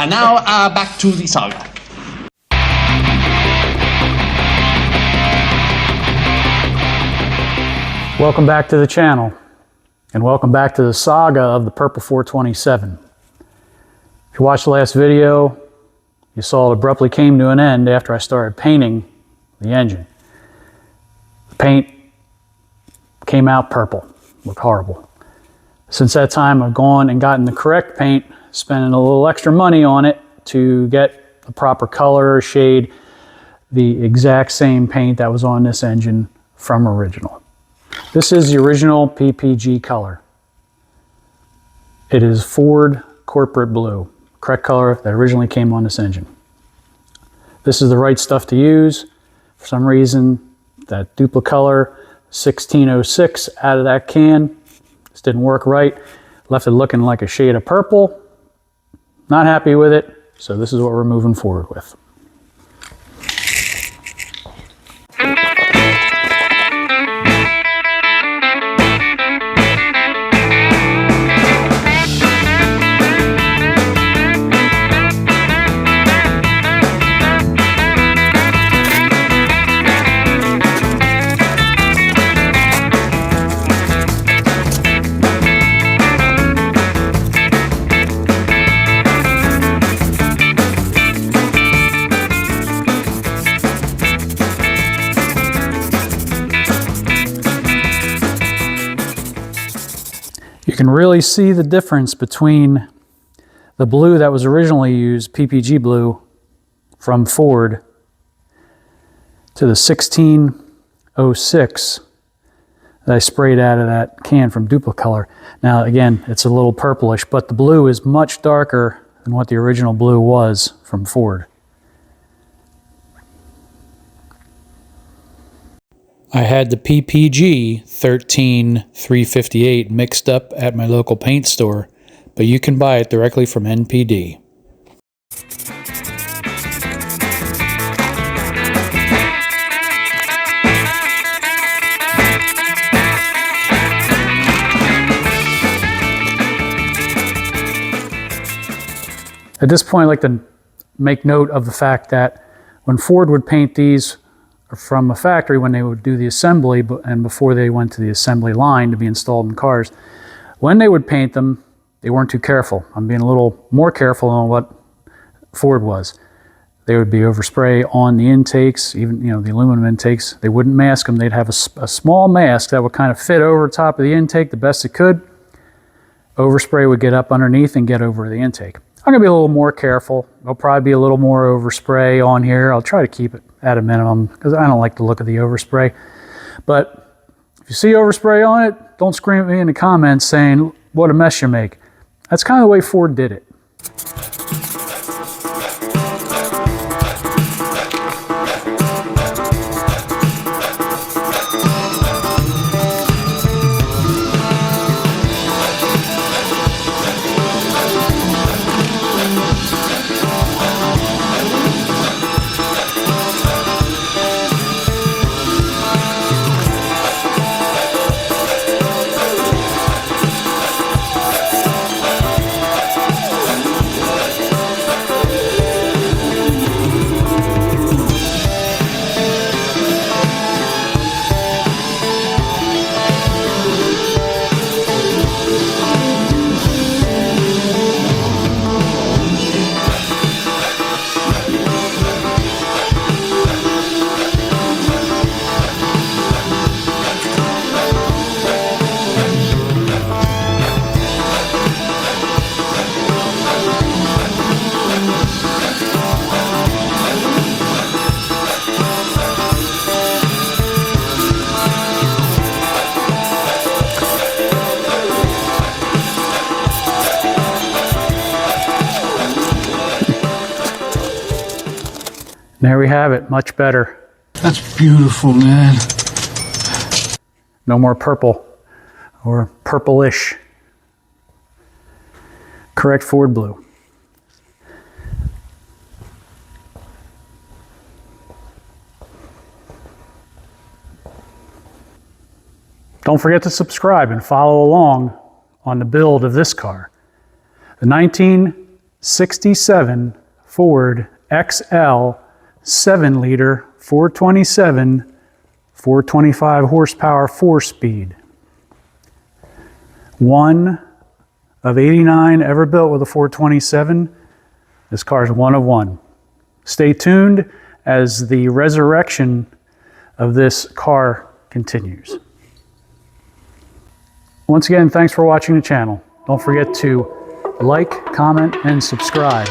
And now back to the saga. Welcome back to the channel, and welcome back to the saga of the Purple 427. If you watched the last video, you saw it abruptly came to an end after I started painting the engine. The paint came out purple, looked horrible. Since that time, I've gone and gotten the correct paint, spending a little extra money on it to get the proper color, shade, the exact same paint that was on this engine from original. This is the original PPG color. It is Ford Corporate Blue, correct color that originally came on this engine. This is the right stuff to use. For some reason, that Duplicolor 1606 out of that can, this didn't work right. Left it looking like a shade of purple. Not happy with it, so this is what we're moving forward with. You can really see the difference between the blue that was originally used, PPG blue from Ford, to the 1606 that I sprayed out of that can from Duplicolor. Now again, it's a little purplish, but the blue is much darker than what the original blue was from Ford. I had the PPG 13358 mixed up at my local paint store, but you can buy it directly from NPD. At this point, I'd like to make note of the fact that when Ford would paint these from a factory, when they would do the assembly and before they went to the assembly line to be installed in cars, when they would paint them, they weren't too careful. I'm being a little more careful on what Ford was. They would be overspray on the intakes, even the aluminum intakes. They wouldn't mask them. They'd have a small mask that would kind of fit over top of the intake the best it could. Overspray would get up underneath and get over the intake. I'm going to be a little more careful. There'll probably be a little more overspray on here. I'll try to keep it at a minimum because I don't like the look of the overspray. But if you see overspray on it, don't scream at me in the comments saying, what a mess you make. That's kind of the way Ford did it. There we have it, much better. That's beautiful, man. No more purple or purplish. Correct Ford blue. Don't forget to subscribe and follow along on the build of this car. The 67 Ford XL 7-liter 427, 425 horsepower 4-speed. One of 89 ever built with a 427. This car is one of one. Stay tuned as the resurrection of this car continues. Once again, thanks for watching the channel. Don't forget to like, comment, and subscribe.